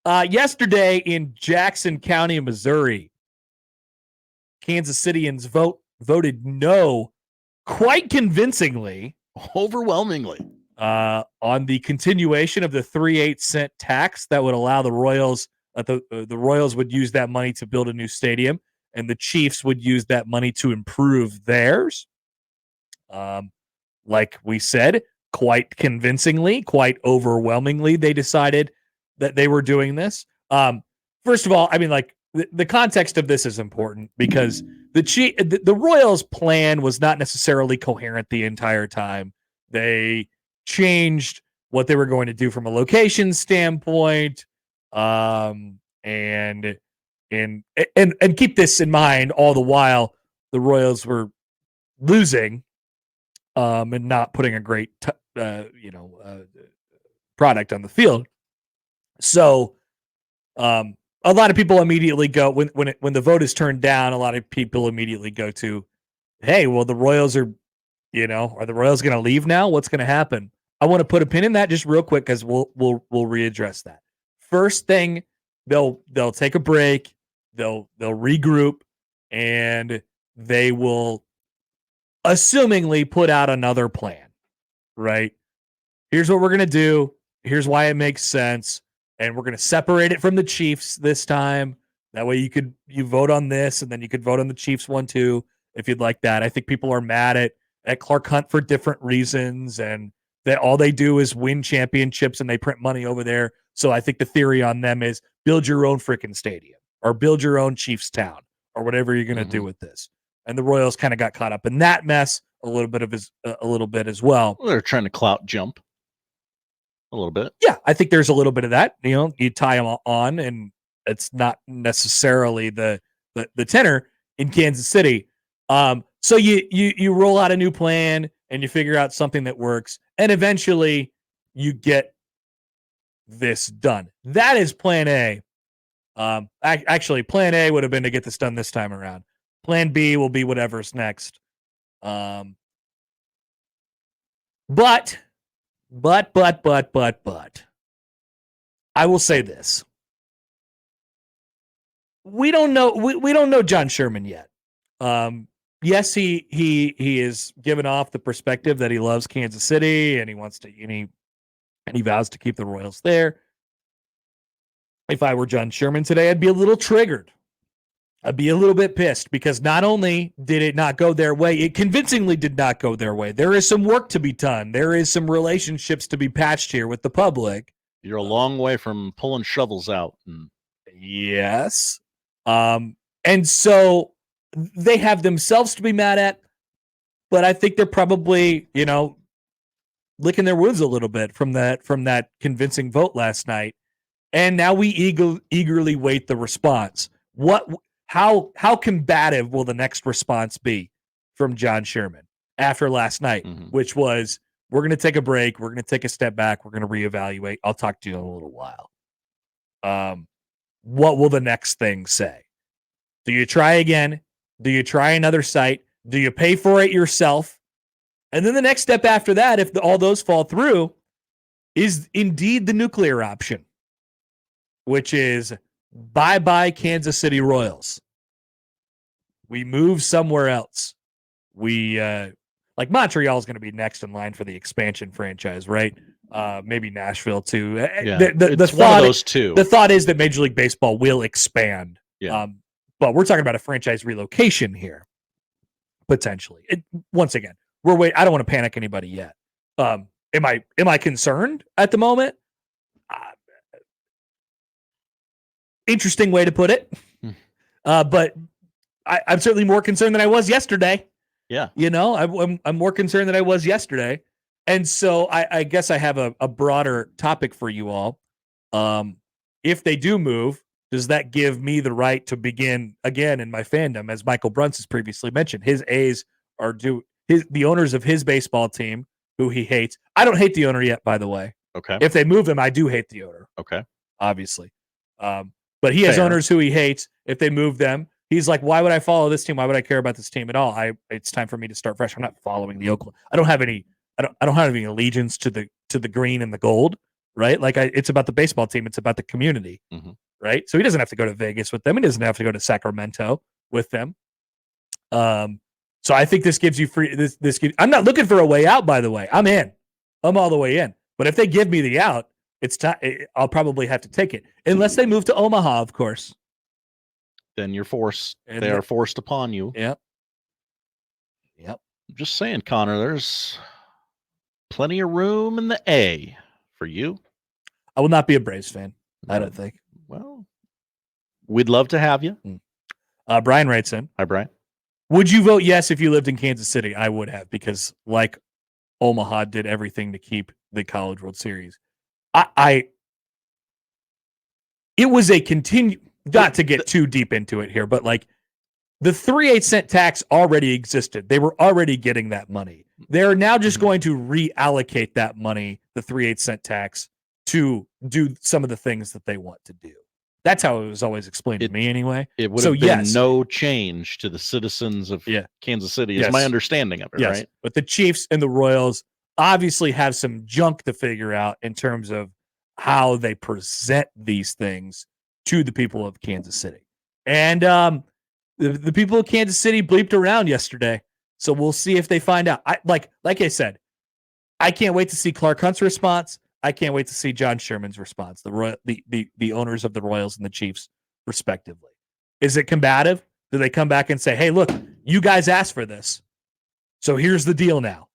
Yesterday in Jackson County, Missouri, Kansas Cityans voted no quite convincingly, overwhelmingly, on the continuation of the 3/8 cent tax that would allow the Royals. The Royals would use that money to build a new stadium, and the Chiefs would use that money to improve theirs. Like we said, quite convincingly, quite overwhelmingly, they decided that they were doing this. First of all, I mean, like the context of this is important because the Royals' plan was not necessarily coherent the entire time. They changed what they were going to do from a location standpoint, and keep this in mind all the while the Royals were losing, and not putting a great product on the field. So a lot of people immediately go when the vote is turned down. A lot of people immediately go to, hey, well, the Royals are the Royals going to leave now? What's going to happen? I want to put a pin in that just real quick because we'll readdress that. First thing, they'll take a break, they'll regroup, and they will assumingly put out another plan. Right? Here's what we're going to do. Here's why it makes sense. And we're going to separate it from the Chiefs this time. That way you vote on this, and then you could vote on the Chiefs one too, if you'd like that. I think people are mad at Clark Hunt for different reasons, and that all they do is win championships and they print money over there. So I think the theory on them is build your own freaking stadium or build your own Chiefs town or whatever you're going to do with this. And the Royals kind of got caught up in that mess a little bit as well. They're trying to clout jump a little bit. Yeah, I think there's a little bit of that. You tie them on, and it's not necessarily the tenor in Kansas City. So you roll out a new plan and you figure out something that works, and eventually you get this done. That is plan A. Actually, plan A would have been to get this done this time around. Plan B will be whatever's next. But I will say this. We don't know John Sherman yet. Yes, he is given off the perspective that he loves Kansas City and he wants to and he vows to keep the Royals there. If I were John Sherman today, I'd be a little triggered. I'd be a little bit pissed because not only did it not go their way, it convincingly did not go their way. There is some work to be done. There is some relationships to be patched here with the public. You're a long way from pulling shovels out. Yes. And so they have themselves to be mad at, but I think they're probably, licking their wounds a little bit from that convincing vote last night. And now we eagerly wait the response. How combative will the next response be from John Sherman after last night, which was, we're going to take a break. We're going to take a step back. We're going to reevaluate. I'll talk to you in a little while. What will the next thing say? Do you try again? Do you try another site? Do you pay for it yourself? And then the next step after that, if all those fall through, is indeed the nuclear option, which is bye-bye Kansas City Royals. We move somewhere else. We like Montreal is going to be next in line for the expansion franchise, right? Maybe Nashville too. Yeah, it's one of those two. The thought is that Major League Baseball will expand. Yeah. But we're talking about a franchise relocation here, potentially. Once again, we're I don't want to panic anybody yet. Am I concerned at the moment? Interesting way to put it. But I'm certainly more concerned than I was yesterday. Yeah. I'm more concerned than I was yesterday. And so I guess I have a broader topic for you all. If they do move, does that give me the right to begin again in my fandom? As Michael Bruns has previously mentioned, his A's are the owners of his baseball team, who he hates. I don't hate the owner yet, by the way. Okay. If they move him, I do hate the owner. Okay. Obviously. But he has owners who he hates. If they move them, he's like, why would I follow this team? Why would I care about this team at all? It's time for me to start fresh. I'm not following the Oakland. I don't have any allegiance to the green and the gold, right? Like it's about the baseball team. It's about the community, right? So he doesn't have to go to Vegas with them. He doesn't have to go to Sacramento with them. So I think this gives you free. I'm not looking for a way out, by the way. I'm in. I'm all the way in. But if they give me the out, it's time. I'll probably have to take it, unless they move to Omaha, of course. Then you're forced. They are forced upon you. Yep. I'm just saying, Connor. There's plenty of room in the A for you. I will not be a Braves fan. I don't think. Well, we'd love to have you. Brian writes in. Hi, Brian. Would you vote yes if you lived in Kansas City? I would have, because like Omaha did everything to keep the College World Series. It was a not to get too deep into it here, but like the 3/8 cent tax already existed. They were already getting that money. They're now just going to reallocate that money, the 3/8 cent tax, to do some of the things that they want to do. That's how it was always explained to me anyway. It would have been no change to the citizens of Kansas City, is my understanding of it, right? But the Chiefs and the Royals obviously have some junk to figure out in terms of how they present these things to the people of Kansas City. And the people of Kansas City bleeped around yesterday, so we'll see if they find out. Like I said, I can't wait to see Clark Hunt's response. I can't wait to see John Sherman's response, the owners of the Royals and the Chiefs, respectively. Is it combative? Do they come back and say, hey, look, you guys asked for this, so here's the deal now,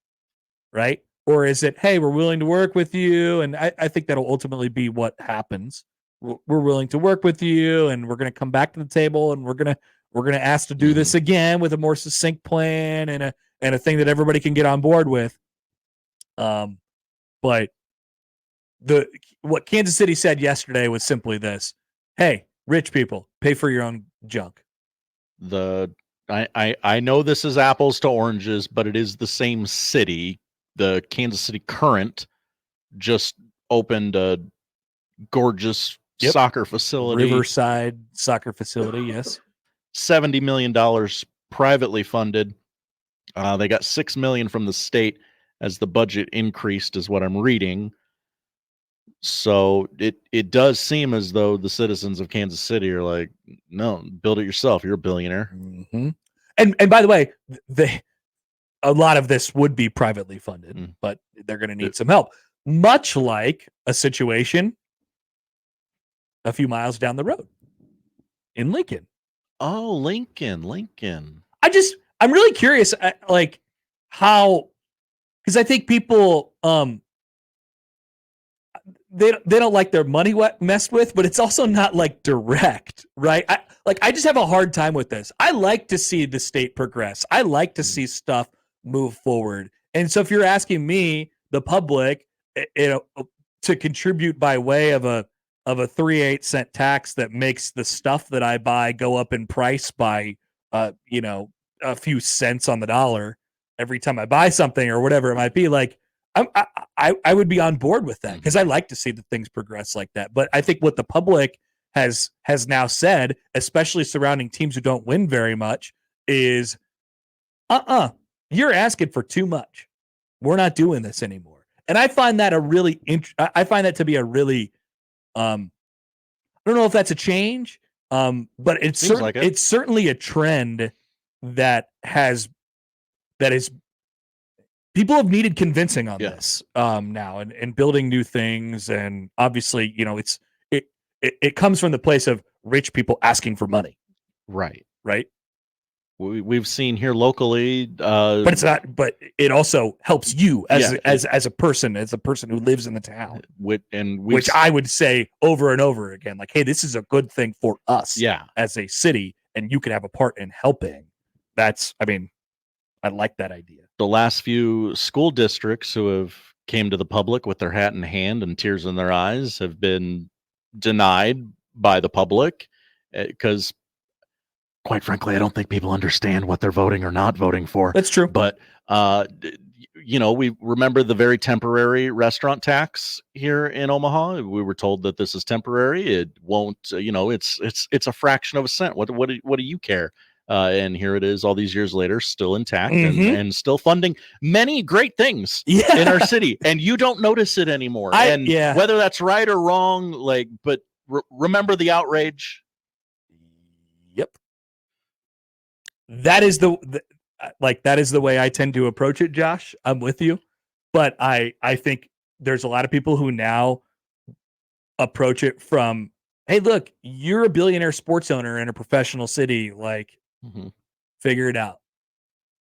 right? Or is it, hey, we're willing to work with you? And I think that'll ultimately be what happens. We're willing to work with you, and we're going to come back to the table, and we're going to ask to do this again with a more succinct plan and a thing that everybody can get on board with. But what Kansas City said yesterday was simply this: hey, rich people, pay for your own junk. I know this is apples to oranges, but it is the same city. The Kansas City Current just opened a gorgeous soccer facility. Riverside soccer facility, yes. $70 million privately funded. They got $6 million from the state as the budget increased, is what I'm reading. So it does seem as though the citizens of Kansas City are like, no, build it yourself. You're a billionaire. And by the way, a lot of this would be privately funded, but they're going to need some help. Much like a situation a few miles down the road in Lincoln. Oh, Lincoln. I'm really curious, like how, because I think people, they don't like their money messed with, but it's also not like direct, right? I just have a hard time with this. I like to see the state progress. I like to see stuff move forward. And so if you're asking me, the public, to contribute by way of a 3/8 cent tax that makes the stuff that I buy go up in price by a few cents on the dollar every time I buy something or whatever it might be, like I would be on board with that, because I like to see the things progress like that. But I think what the public has now said, especially surrounding teams who don't win very much, is you're asking for too much. We're not doing this anymore. And I find that I find that to be a really I don't know if that's a change, but it's certainly a trend that is people have needed convincing on this now, and building new things. And obviously, it comes from the place of rich people asking for money. Right. We've seen here locally, but it's not. But it also helps you as a person who lives in the town. Which I would say over and over again, like, hey, this is a good thing for us, as a city, and you can have a part in helping. I like that idea. The last few school districts who have came to the public with their hat in hand and tears in their eyes have been denied by the public, because quite frankly, I don't think people understand what they're voting or not voting for. That's true. But we remember the very temporary restaurant tax here in Omaha. We were told that this is temporary. It won't, it's a fraction of a cent. What do you care? And here it is all these years later, still intact Mhm. and still funding many great things Yeah. in our city. And you don't notice it anymore. Yeah. Whether that's right or wrong, like, but remember the outrage? Yep. That is that is the way I tend to approach it, Josh. I'm with you. But I think there's a lot of people who now approach it from, hey, look, you're a billionaire sports owner in a professional city. Like, figure it out.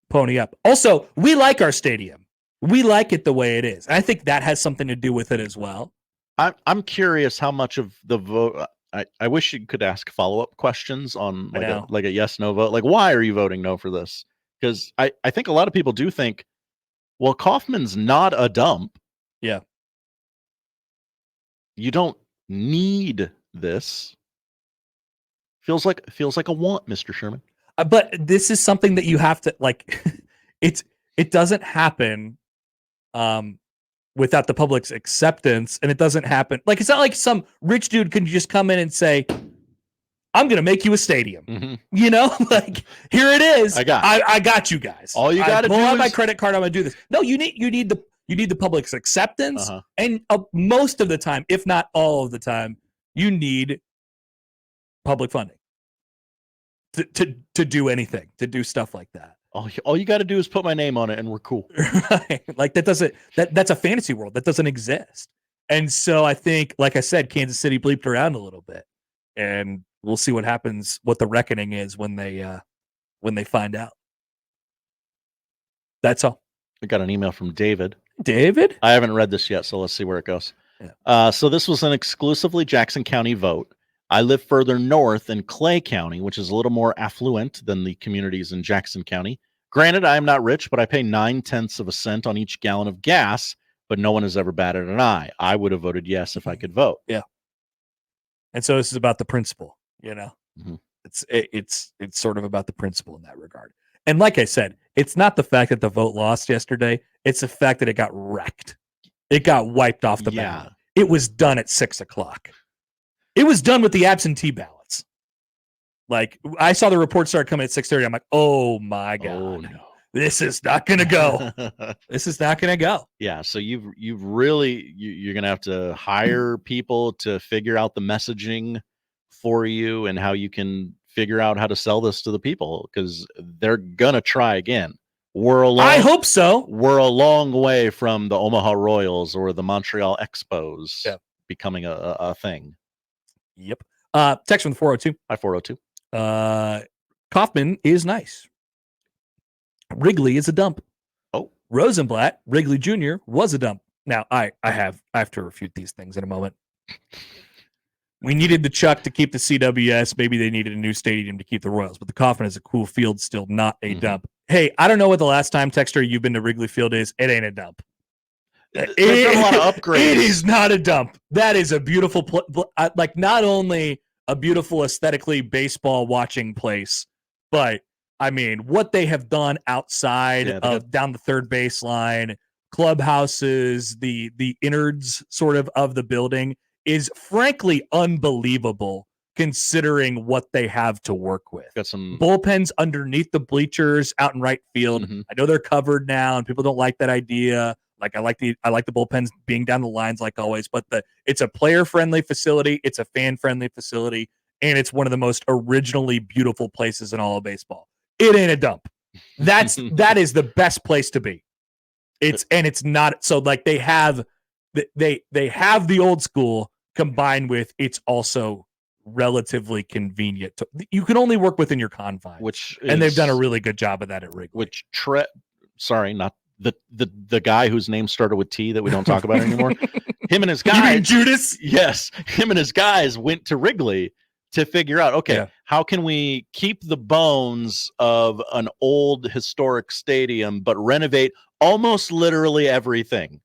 Pony up. Also, we like our stadium. We like it the way it is. And I think that has something to do with it as well. I'm curious how much of the vote. I wish you could ask follow-up questions on like a yes no vote. Like, why are you voting no for this? Because I think a lot of people do think, well, Kaufman's not a dump. Yeah. You don't need this. Feels like a want, Mr. Sherman. But this is something that you have to like. It doesn't happen without the public's acceptance, and it doesn't happen like it's not like some rich dude can just come in and say, I'm gonna make you a stadium. You know, like here it is. I got you guys. All you got to do pull out is my credit card. I'm gonna do this. No, you need the public's acceptance, and most of the time, if not all of the time, you need public funding to do anything, to do stuff like that. All you got to do is put my name on it, and we're cool. Right? Like that's a fantasy world that doesn't exist. And so I think, like I said, Kansas City bleeped around a little bit, and we'll see what happens, what the reckoning is when they find out. That's all. We got an email from David. David? I haven't read this yet, so let's see where it goes. Yeah. So this was an exclusively Jackson County vote. I live further north in Clay County, which is a little more affluent than the communities in Jackson County. Granted, I am not rich, but I pay 9/10 of a cent on each gallon of gas, but no one has ever batted an eye. I would have voted yes if I could vote. Yeah. And so this is about the principle, you know. It's sort of about the principle in that regard. And like I said, it's not the fact that the vote lost yesterday. It's the fact that it got wrecked. It got wiped off the ballot. It was done at 6:00. It was done with the absentee ballots. Like I saw the report start coming at 6:30. I'm like, oh my God, no. This is not going to go. This is not going to go. Yeah. So you've really, you're going to have to hire people to figure out the messaging for you and how you can figure out how to sell this to the people, because they're going to try again. I hope so. We're a long way from the Omaha Royals or the Montreal Expos becoming a thing. Yep. Text from the 402. Hi, 402. Kaufman is nice. Wrigley is a dump. Oh. Rosenblatt, Wrigley Jr. was a dump. Now, I have to refute these things in a moment. We needed the Chuck to keep the CWS. Maybe they needed a new stadium to keep the Royals, but the Kaufman is a cool field, still not a dump. Hey, I don't know what the last time, Texter, you've been to Wrigley Field is. It ain't a dump. There's been a lot of upgrades. It is not a dump. That is a beautiful, like not only a beautiful aesthetically baseball watching place, but I mean, what they have done outside of down the third baseline, clubhouses, the innards sort of the building is frankly unbelievable considering what they have to work with. Got some bullpens underneath the bleachers out in right field. I know they're covered now and people don't like that idea. Like I like the bullpens being down the lines like always, but it's a player friendly facility, it's a fan friendly facility, and it's one of the most originally beautiful places in all of baseball. It ain't a dump. That is the best place to be. It's not so like they have the old school combined with it's also relatively convenient. You can only work within your confines, and they've done a really good job of that at Wrigley. Sorry, not the guy whose name started with T that we don't talk about anymore. Him and his guys. You mean Judas? Yes, him and his guys went to Wrigley to figure out, how can we keep the bones of an old historic stadium but renovate almost literally everything.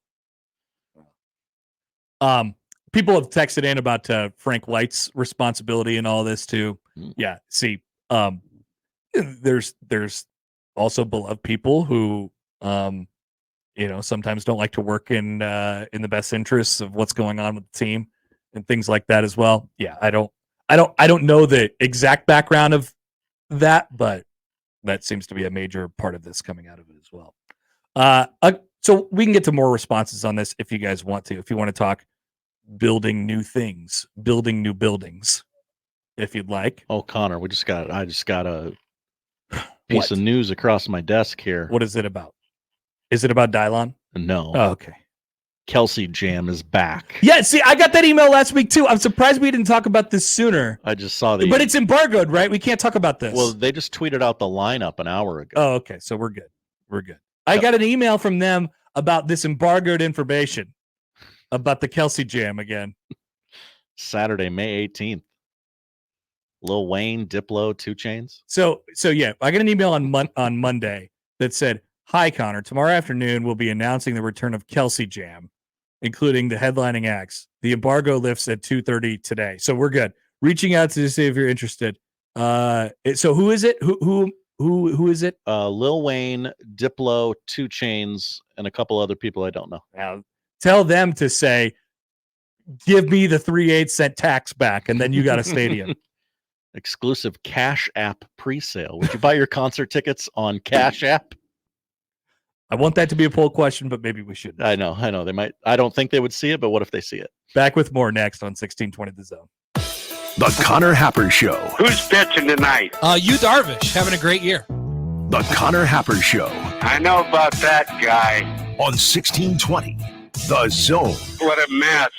People have texted in about Frank White's responsibility and all this too. Yeah, see, there's also beloved people who sometimes don't like to work in the best interests of what's going on with the team and things like that as well. Yeah, I don't know the exact background of that, but That seems to be a major part of this coming out of it as well. So we can get to more responses on this if you guys want to. If you want to talk building new things, building new buildings, if you'd like. Oh, Connor, I just got a piece of news across my desk here. What is it about? Is it about Dylon? No. Oh, okay. Kelsey Jam is back. Yeah, see, I got that email last week too. I'm surprised we didn't talk about this sooner. I just saw But it's embargoed, right? We can't talk about this. Well, they just tweeted out the lineup an hour ago. Oh, okay. So we're good. We're good. I got an email from them about this embargoed information about the Kelsey Jam again. Saturday, May 18th. Lil Wayne, Diplo, 2 Chainz. So yeah, I got an email on Monday that said, "Hi Connor, tomorrow afternoon we'll be announcing the return of Kelsey Jam, including the headlining acts. The embargo lifts at 2:30 today." So we're good. Reaching out to see if you're interested. So who is it? Who is it? Lil Wayne, Diplo, 2 Chainz, and a couple other people I don't know. Now, tell them to say, "Give me the 3/8 cent tax back," and then you got a stadium. Exclusive Cash App pre-sale. Would you buy your concert tickets on Cash App? I want that to be a poll question, but maybe we shouldn't. I know. They might. I don't think they would see it, but what if they see it? Back with more next on 1620 The Zone. The Connor Happer Show. Who's pitching tonight? You Darvish, having a great year. The Connor Happer Show. I know about that guy. On 1620 The Zone. What a mess.